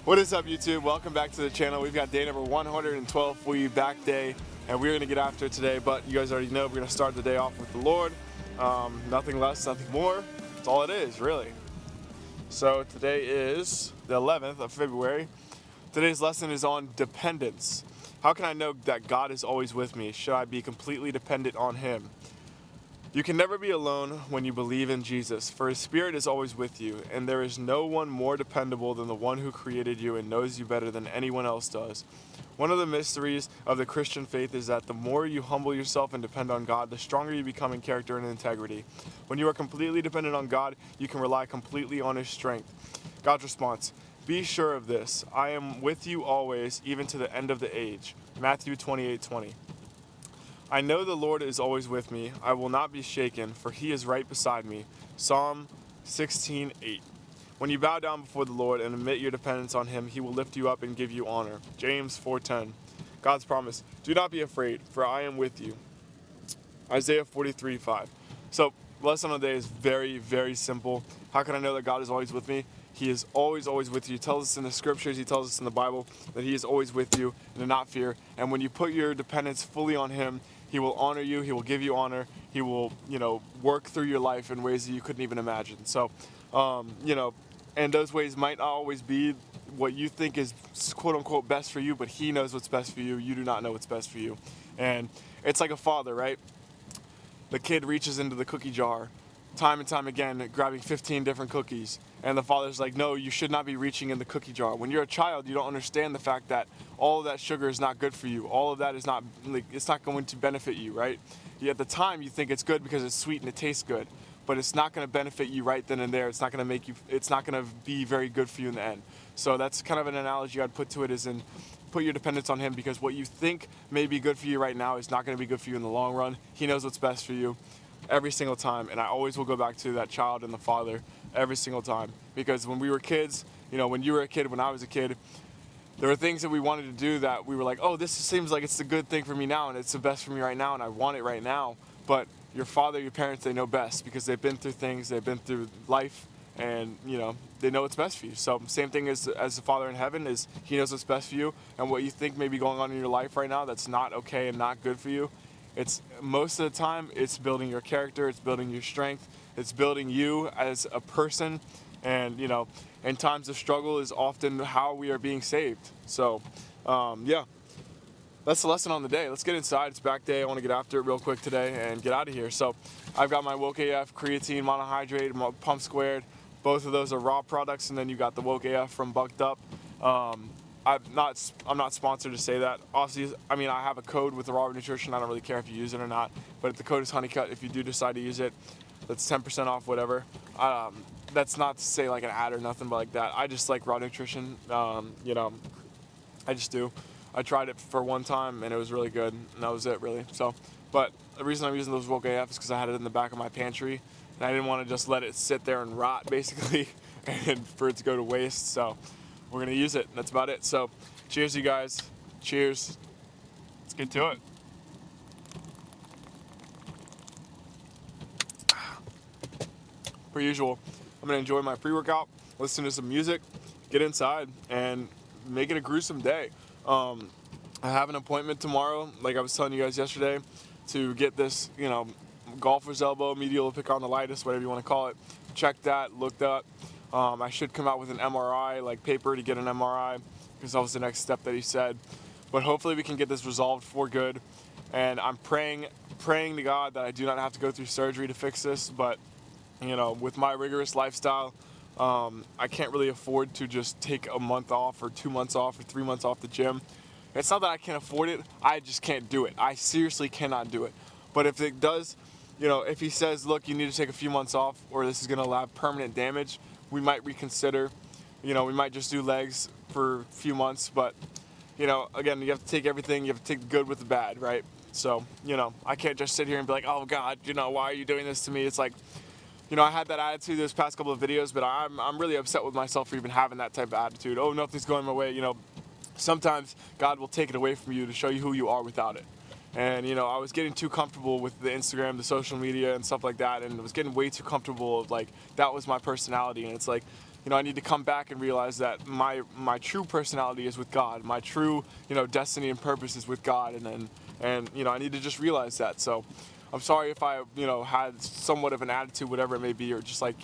What is up, YouTube? Welcome back to the channel. We've got day number 112 for you, back day, and we're going to get after it today. But you guys already know we're going to start the day off with the Lord. Nothing less, nothing more. That's all it is, really. So today is the 11th of February. Today's lesson is on dependence. How can I know that God is always with me? Should I be completely dependent on Him? You can never be alone when you believe in Jesus, for His Spirit is always with you, and there is no one more dependable than the one who created you and knows you better than anyone else does. One of the mysteries of the Christian faith is that the more you humble yourself and depend on God, the stronger you become in character and integrity. When you are completely dependent on God, you can rely completely on His strength. God's response: be sure of this, I am with you always, even to the end of the age. Matthew 28:20. I know the Lord is always with me. I will not be shaken, for He is right beside me. Psalm 16:8. When you bow down before the Lord and admit your dependence on Him, He will lift you up and give you honor. James 4:10. God's promise: do not be afraid, for I am with you. Isaiah 43:5. So, the lesson of the day is very, very simple. How can I know that God is always with me? He is always, always with you. He tells us in the scriptures, He tells us in the Bible that He is always with you and to not fear. And when you put your dependence fully on Him, He will honor you. He will give you honor. He will, work through your life in ways that you couldn't even imagine. So, and those ways might not always be what you think is quote unquote best for you, but He knows what's best for you. You do not know what's best for you. And it's like a father, right? The kid reaches into the cookie jar time and time again, grabbing 15 different cookies. And the father's like, no, you should not be reaching in the cookie jar. When you're a child, you don't understand the fact that all of that sugar is not good for you. All of that is not, it's not going to benefit you, right? At the time, you think it's good because it's sweet and it tastes good. But it's not going to benefit you right then and there. It's not going to it's not going to be very good for you in the end. So that's kind of an analogy I'd put to it, is in put your dependence on Him, because what you think may be good for you right now is not going to be good for you in the long run. He knows what's best for you every single time. And I always will go back to that child and the father every single time. Because when we were kids, when you were a kid, when I was a kid, there were things that we wanted to do that we were like, oh, this seems like it's the good thing for me now and it's the best for me right now and I want it right now. But your father, your parents, they know best because they've been through things, they've been through life, and they know what's best for you. So same thing as the Father in heaven, is He knows what's best for you. And what you think may be going on in your life right now that's not okay and not good for you, it's most of the time it's building your character, it's building your strength, it's building you as a person. And in times of struggle is often how we are being saved. So yeah, that's the lesson on the day. Let's get inside. It's back day. I want to get after it real quick today and get out of here. So I've got my Woke AF creatine monohydrate, pump squared. Both of those are raw products, and then you got the Woke AF from Bucked Up. I'm not sponsored to say that. Obviously, I have a code with the Raw Nutrition. I don't really care if you use it or not, but the code is Honeycut. If you do decide to use it, that's 10% off whatever. That's not to say like an ad or nothing, but like that. I just like Raw Nutrition. I just do. I tried it for one time and it was really good, and that was it really. So, but the reason I'm using those Woke AF is because I had it in the back of my pantry, and I didn't want to just let it sit there and rot basically, and for it to go to waste. So we're gonna use it. That's about it. So cheers, you guys. Cheers. Let's get to it. Per usual, I'm gonna enjoy my pre-workout, listen to some music, get inside, and make it a gruesome day. I have an appointment tomorrow, like I was telling you guys yesterday, to get this, golfer's elbow, medial epicondylitis, whatever you want to call it. Checked that, looked up. I should come out with an MRI, like paper to get an MRI, because that was the next step that he said. But hopefully we can get this resolved for good. And I'm praying to God that I do not have to go through surgery to fix this. But, with my rigorous lifestyle, I can't really afford to just take a month off or 2 months off or 3 months off the gym. It's not that I can't afford it, I just can't do it. I seriously cannot do it. But if it does, if he says, look, you need to take a few months off or this is going to have permanent damage, we might reconsider. We might just do legs for a few months. But, again, you have to take everything, you have to take the good with the bad, right? So, I can't just sit here and be like, oh God, why are you doing this to me? It's like, I had that attitude those past couple of videos, but I'm really upset with myself for even having that type of attitude. Oh, nothing's going my way. Sometimes God will take it away from you to show you who you are without it. And, I was getting too comfortable with the Instagram, the social media and stuff like that. And I was getting way too comfortable of like, that was my personality. And it's like, I need to come back and realize that my true personality is with God. My true, destiny and purpose is with God, and I need to just realize that. So I'm sorry if I, had somewhat of an attitude, whatever it may be, or just like,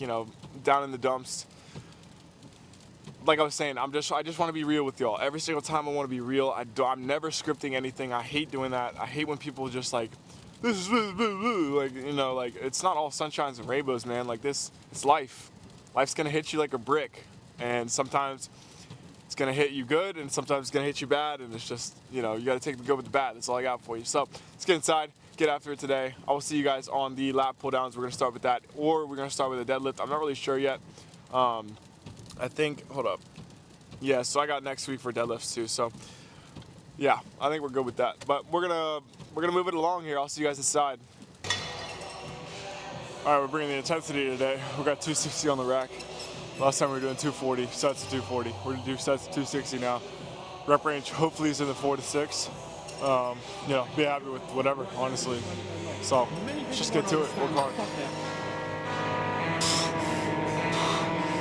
down in the dumps. Like I was saying, I just want to be real with y'all. Every single time I want to be real. I'm never scripting anything. I hate doing that. I hate when people just like, this is like, like it's not all sunshines and rainbows, man. Like this, it's life. Life's gonna hit you like a brick, and sometimes it's gonna hit you good, and sometimes it's gonna hit you bad, and it's just, you gotta take the good with the bad. That's all I got for you. So let's get inside, get after it today. I will see you guys on the lat pull downs. We're gonna start with that, or we're gonna start with a deadlift. I'm not really sure yet. I think, hold up. Yeah, so I got next week for deadlifts too. So yeah, I think we're good with that. But we're gonna move it along here. I'll see you guys inside. All right, we're bringing the intensity today. We got 260 on the rack. Last time we were doing 240, sets of 240. We're gonna do sets of 260 now. Rep range hopefully is in the 4 to 6. Be happy with whatever, honestly. So let's just get to it, work hard.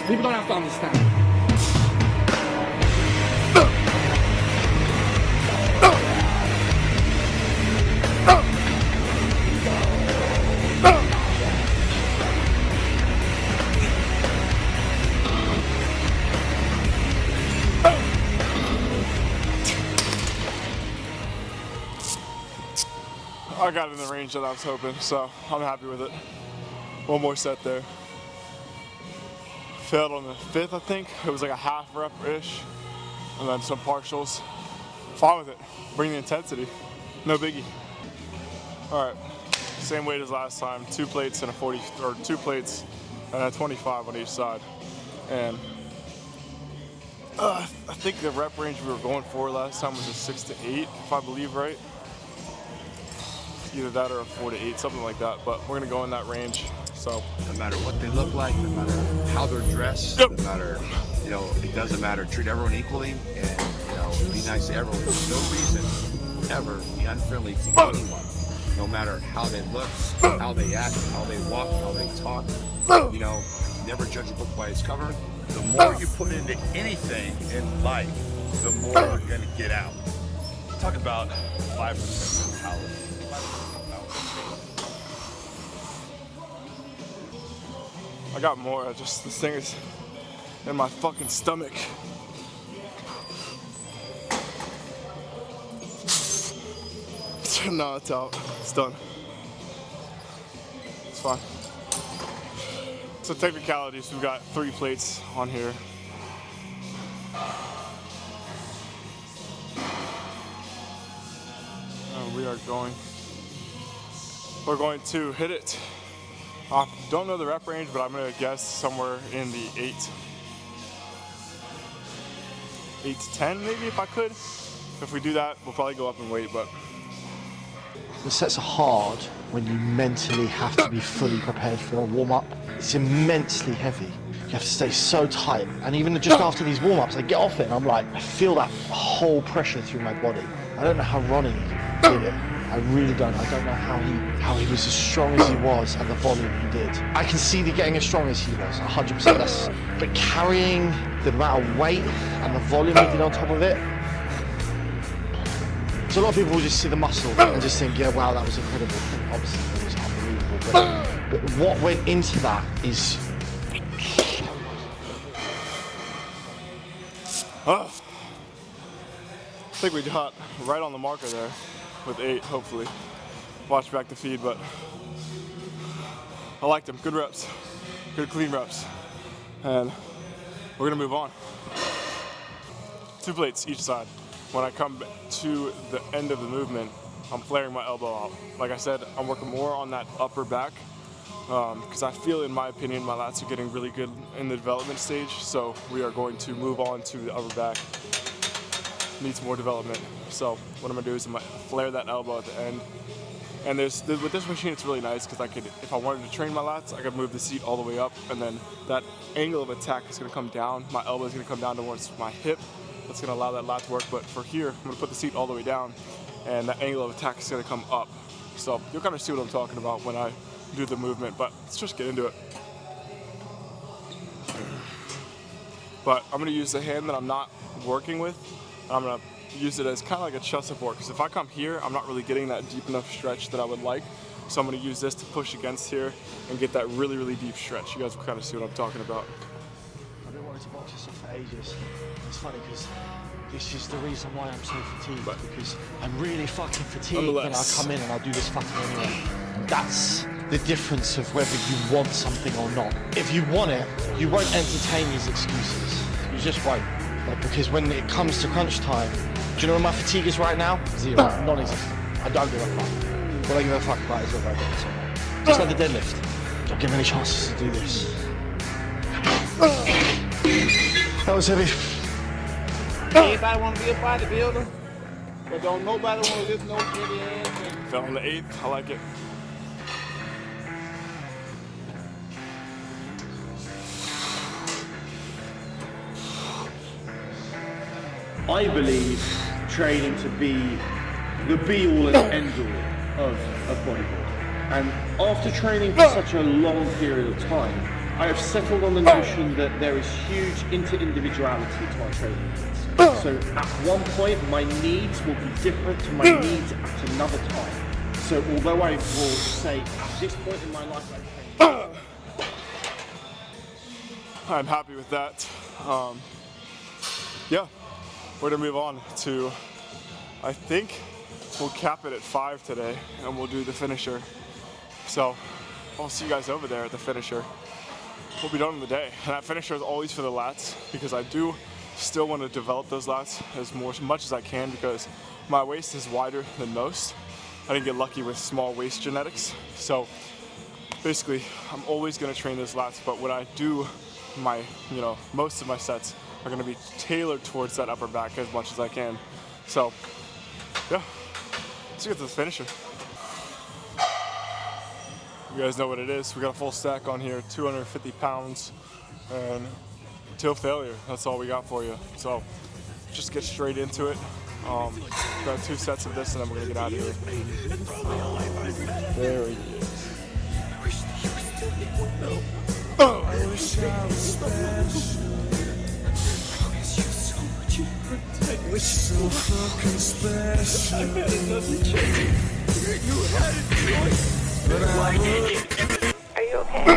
People don't have to understand. I got in the range that I was hoping, so I'm happy with it. One more set there. Failed on the 5th, I think. It was like a half rep-ish, and then some partials. Fine with it. Bring the intensity. No biggie. All right, same weight as last time. 2 plates and a 40, or 2 plates and a 25 on each side. And I think the rep range we were going for last time was a 6 to 8, if I believe right. Either that or a 4 to 8, something like that. But we're gonna go in that range. So no matter what they look like, no matter how they're dressed, no matter, it doesn't matter. Treat everyone equally, and be nice to everyone. There's no reason ever be unfriendly to anyone, no matter how they look, how they act, how they walk, how they talk. Never judge a book by its cover. The more you put into anything in life, the more you're gonna get out. Talk about 5% mentality. I got more. This thing is in my fucking stomach. No, it's out. It's done. It's fine. So technicalities, we've got 3 plates on here. We're going to hit it. Don't know the rep range, but I'm gonna guess somewhere in the 8 to 10 maybe, if I could. If we do that, we'll probably go up in weight, but. The sets are hard when you mentally have to be fully prepared for a warm-up. It's immensely heavy. You have to stay so tight. And even just after these warm-ups, I get off it and I'm like, I feel that whole pressure through my body. I don't know how Ronnie did it. I really don't. I don't know how he was as strong as he was at the volume he did. I can see the getting as strong as he was, 100%. But carrying the amount of weight and the volume he did on top of it, so a lot of people will just see the muscle and just think, yeah, wow, that was incredible. Obviously, it was unbelievable. But what went into that is... I think we got right on the marker there with 8, hopefully. Watch back the feed, but I liked them. Good reps, good clean reps. And we're gonna move on. 2 plates each side. When I come to the end of the movement, I'm flaring my elbow out. Like I said, I'm working more on that upper back because I feel, in my opinion, my lats are getting really good in the development stage. So we are going to move on to the upper back. Needs more development. So what I'm gonna do is I'm gonna flare that elbow at the end. And with this machine, it's really nice because I could, if I wanted to train my lats, I could move the seat all the way up, and then that angle of attack is gonna come down. My elbow is gonna come down towards my hip. That's gonna allow that lat to work. But for here, I'm gonna put the seat all the way down, and that angle of attack is gonna come up. So you'll kind of see what I'm talking about when I do the movement. But let's just get into it. but I'm gonna use the hand that I'm not working with. I'm gonna use it as kind of like a chest support, because if I come here, I'm not really getting that deep enough stretch that I would like. So I'm gonna use this to push against here and get that really, really deep stretch. You guys will kind of see what I'm talking about. I've been wanting to box this off for ages. It's funny because this is the reason why I'm so fatigued, because I'm really fucking fatigued when I come in and I do this fucking anyway. That's the difference of whether you want something or not. If you want it, you won't entertain these excuses. You just won't. Like, because when it comes to crunch time, do you know what my fatigue is right now? Zero. Non-existent. I don't give a fuck. What I give a fuck about is whether I get this or not. Just like the deadlift. Don't give me any chances to do this. That was heavy. Anybody want to be a bodybuilder? But don't nobody want to lift no heavy ass thing. Fell on the 8th, I like it. I believe training to be the be-all and end-all of bodybuilding. And after training for such a long period of time, I have settled on the notion that there is huge inter-individuality to our training needs. So at one point, my needs will be different to my needs at another time. So although I will say, at this point in my life, I train. I'm happy with that. Yeah, we're gonna move on to, I think we'll cap it at 5 today and we'll do the finisher. So I'll see you guys over there at the finisher. We'll be done in the day. And that finisher is always for the lats, because I do still want to develop those lats as much as I can, because my waist is wider than most. I didn't get lucky with small waist genetics. So basically, I'm always going to train those lats, but when I do most of my sets are going to be tailored towards that upper back as much as I can. So yeah, let's get to the finisher. You guys know what it is. We got a full stack on here, 250 pounds, and till failure. That's all we got for you. So just get straight into it. Got 2 sets of this, and then we're gonna get out of here. There he is. I wish I was special. So fucking special. You had a choice. But I would. Are you okay?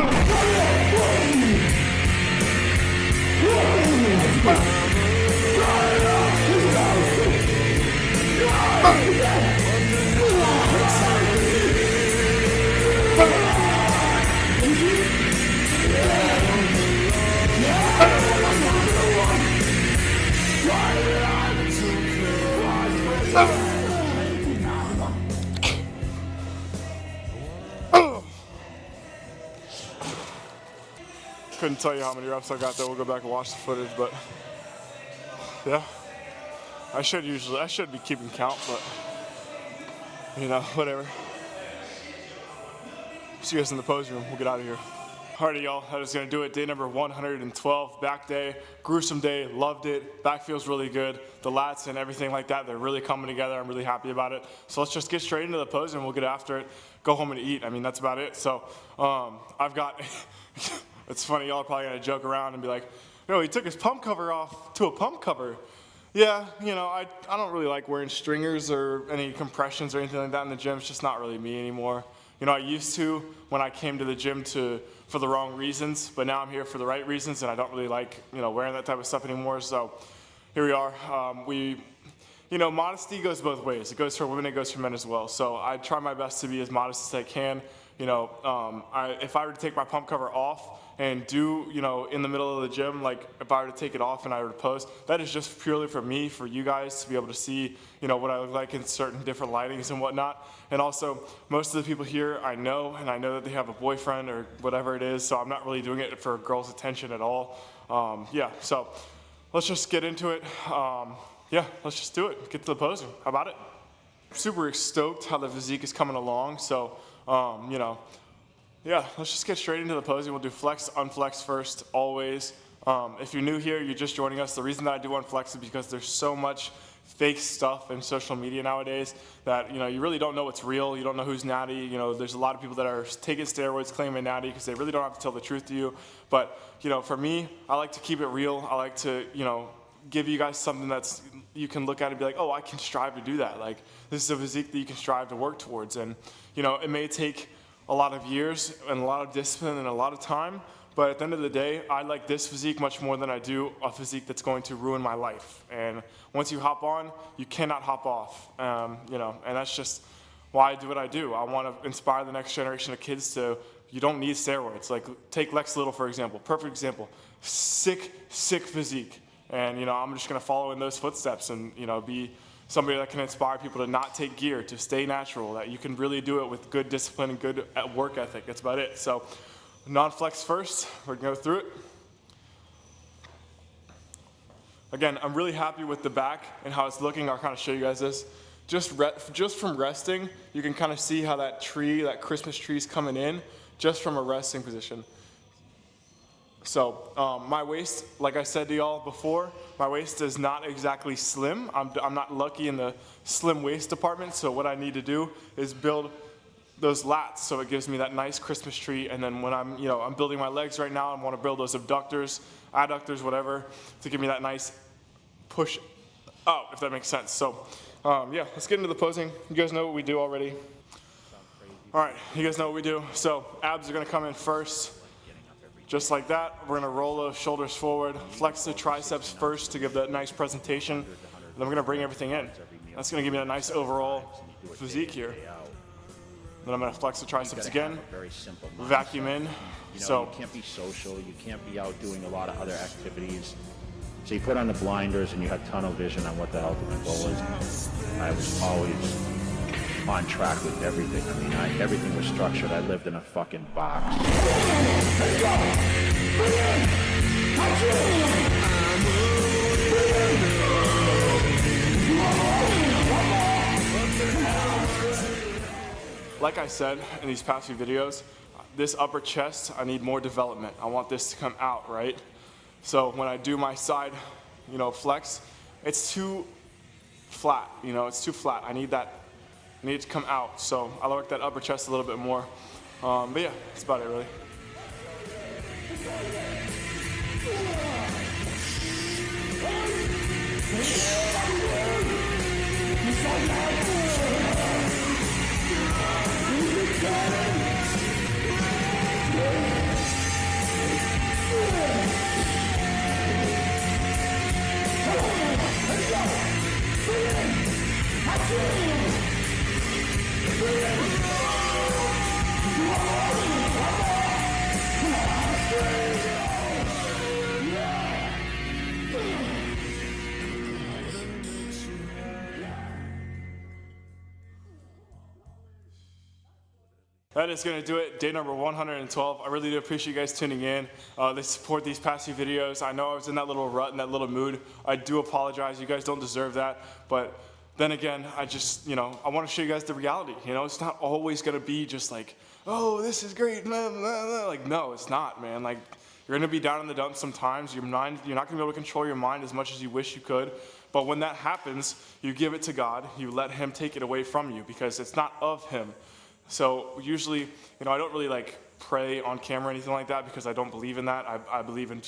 Couldn't tell you how many reps I got there. We'll go back and watch the footage, but yeah, I should be keeping count, but whatever. See you guys in the pose room. We'll get out of here. Alrighty, y'all, that is gonna do it. Day number 112, back day, gruesome day, loved it. Back feels really good. The lats and everything like that, they're really coming together. I'm really happy about it. So let's just get straight into the pose and we'll get after it. Go home and eat. I mean, that's about it. So I've got, it's funny, y'all are probably gonna joke around and be like, he took his pump cover off to a pump cover. Yeah, I don't really like wearing stringers or any compressions or anything like that in the gym. It's just not really me anymore. I used to when I came to the gym for the wrong reasons, but now I'm here for the right reasons, and I don't really like, wearing that type of stuff anymore. So here we are. Modesty goes both ways. It goes for women, it goes for men as well. So I try my best to be as modest as I can. If I were to take my pump cover off and do, in the middle of the gym, like if I were to take it off and I were to pose, that is just purely for me, for you guys to be able to see, what I look like in certain different lightings and whatnot. And also, most of the people here I know, and I know that they have a boyfriend or whatever it is, so I'm not really doing it for girls' attention at all. So let's just get into it. Let's just do it. Get to the posing. How about it? Super stoked how the physique is coming along. So, let's just get straight into the posing. We'll do flex, unflex first, always. If you're new here, you're just joining us. The reason that I do unflex is because there's so much fake stuff in social media nowadays that, you really don't know what's real. You don't know who's natty. There's a lot of people that are taking steroids, claiming natty because they really don't have to tell the truth to you. But, for me, I like to keep it real. I like to, give you guys something that's you can look at and be like, oh, I can strive to do that. Like, this is a physique that you can strive to work towards. And, it may take a lot of years and a lot of discipline and a lot of time, but at the end of the day, I like this physique much more than I do a physique that's going to ruin my life. And once you hop on, you cannot hop off, and that's just why I do what I do. I want to inspire the next generation of kids to, you don't need steroids. Like, take Lex Little, for example, perfect example. Sick physique. And, I'm just going to follow in those footsteps and, be somebody that can inspire people to not take gear, to stay natural, that you can really do it with good discipline and good work ethic. That's about it. So, non-flex first, we're gonna go through it. Again, I'm really happy with the back and how it's looking. I'll kind of show you guys this. Just from resting, you can kind of see how that Christmas tree is coming in, just from a resting position. So my waist, like I said to y'all before, my waist is not exactly slim. I'm not lucky in the slim waist department, so what I need to do is build those lats, so it gives me that nice Christmas tree. And then when I'm building my legs right now, I want to build those abductors, adductors, whatever, to give me that nice push out, if that makes sense. So, let's get into the posing. You guys know what we do already. All right, you guys know what we do. So abs are going to come in first, just like that. We're going to roll those shoulders forward, flex the triceps first to give that nice presentation, and then we're going to bring everything in. That's going to give me a nice overall physique here. Then I'm going to flex the triceps again, vacuum in. So you can't be social, you can't be out doing a lot of other activities. So you put on the blinders and you had tunnel vision on what the ultimate goal was. I was always on track with everything. I mean, everything was structured. I lived in a fucking box. Like I said in these past few videos, this upper chest, I need more development. I want this to come out, right? So when I do my side, flex, it's too flat, it's too flat. I need it to come out. So I work that upper chest a little bit more. But yeah, that's about it really. That is going to do it. Day number 112. I really do appreciate you guys tuning in. They support these past few videos. I know I was in that little rut, in that little mood. I do apologize. You guys don't deserve that. But then again, I just, I want to show you guys the reality. It's not always going to be just like, oh, this is great. Blah, blah, blah. Like, no, it's not, man. Like, you're going to be down in the dumps sometimes. Your mind, you're not going to be able to control your mind as much as you wish you could. But when that happens, you give it to God. You let Him take it away from you because it's not of Him. So usually, I don't really pray on camera or anything like that because I don't believe in that. I believe in,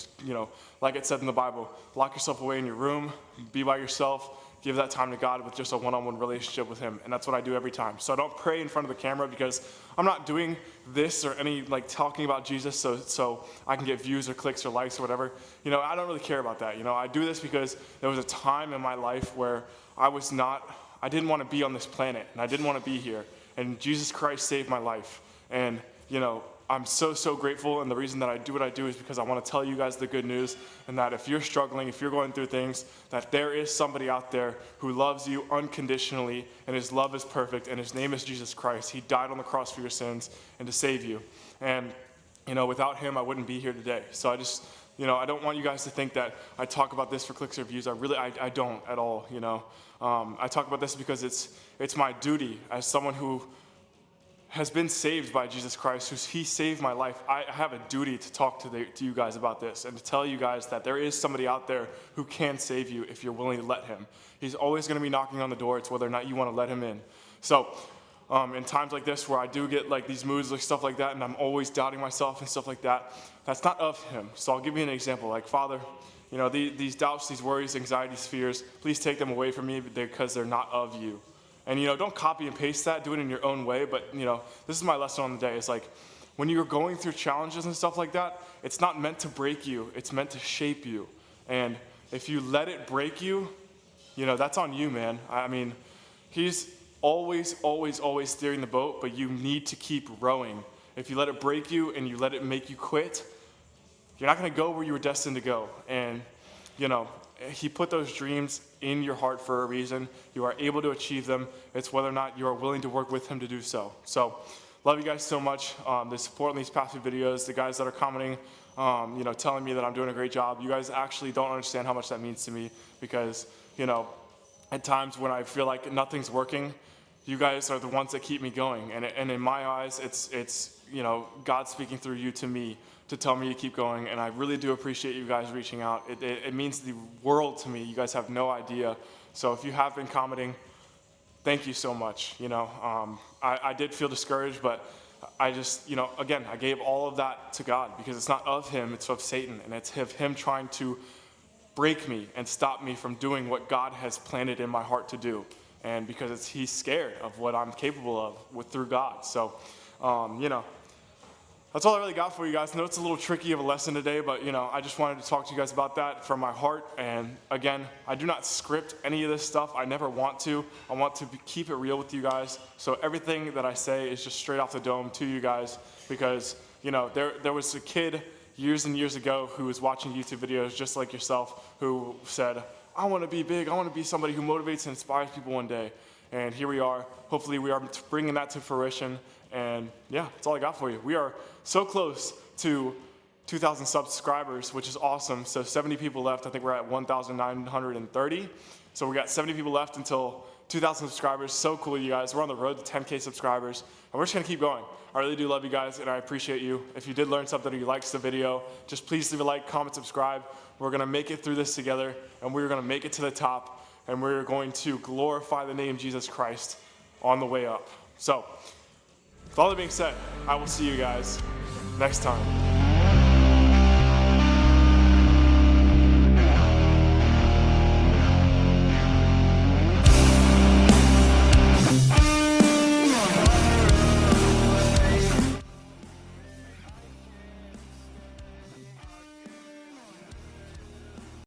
like it said in the Bible, lock yourself away in your room, be by yourself, give that time to God with just a one-on-one relationship with Him. And that's what I do every time. So I don't pray in front of the camera because I'm not doing this or any talking about Jesus so I can get views or clicks or likes or whatever. I don't really care about that. I do this because there was a time in my life where I didn't want to be on this planet and I didn't want to be here. And Jesus Christ saved my life. And, I'm so grateful. And the reason that I do what I do is because I want to tell you guys the good news. And that if you're struggling, if you're going through things, that there is somebody out there who loves you unconditionally. And His love is perfect. And His name is Jesus Christ. He died on the cross for your sins and to save you. And, without Him, I wouldn't be here today. So I just, I don't want you guys to think that I talk about this for clicks or views. I don't at all, I talk about this because it's my duty as someone who has been saved by Jesus Christ, he saved my life, I have a duty to talk to you guys about this and to tell you guys that there is somebody out there who can save you if you're willing to let him. He's always going to be knocking on the door. It's whether or not you want to let him in. So in times like this where I do get like these moods, like stuff like that, and I'm always doubting myself and stuff like that, that's not of him. So I'll give you an example. Like, Father, you know, these doubts, these worries, anxieties, fears, please take them away from me because they're not of you. And, you know, don't copy and paste that, do it in your own way. But, you know, this is my lesson on the day. It's like, when you're going through challenges and stuff like that, it's not meant to break you. It's meant to shape you. And if you let it break you, you know, that's on you, man. I mean, he's always, always, always steering the boat, but you need to keep rowing. If you let it break you and you let it make you quit, you're not going to go where you were destined to go. And, you know, he put those dreams in your heart for a reason. You are able to achieve them. It's whether or not you are willing to work with him to do so. So, love you guys so much. The support in these past few videos, the guys that are commenting, you know, telling me that I'm doing a great job. You guys actually don't understand how much that means to me because, you know, at times when I feel like nothing's working, you guys are the ones that keep me going. And in my eyes, it's you know, God speaking through you to me to tell me to keep going, and I really do appreciate you guys reaching out. It means the world to me. You guys have no idea. So if you have been commenting, thank you so much. You know, I did feel discouraged, but I just, you know, again, I gave all of that to God because it's not of him, it's of Satan, and it's of him trying to break me and stop me from doing what God has planted in my heart to do. And because he's scared of what I'm capable of through God. So, you know, that's all I really got for you guys. I know it's a little tricky of a lesson today, but, you know, I just wanted to talk to you guys about that from my heart. And again, I do not script any of this stuff. I never want to. I want to keep it real with you guys. So everything that I say is just straight off the dome to you guys because, you know, there was a kid years and years ago who was watching YouTube videos just like yourself who said, I want to be big. I want to be somebody who motivates and inspires people one day. And here we are. Hopefully we are bringing that to fruition. And yeah, that's all I got for you. We are so close to 2,000 subscribers, which is awesome. So 70 people left. I think we're at 1,930. So we got 70 people left until 2,000 subscribers. So cool, you guys. We're on the road to 10K subscribers. And we're just going to keep going. I really do love you guys, and I appreciate you. If you did learn something or you liked the video, just please leave a like, comment, subscribe. We're going to make it through this together, and we're going to make it to the top, and we're going to glorify the name Jesus Christ on the way up. So, with all that being said, I will see you guys next time.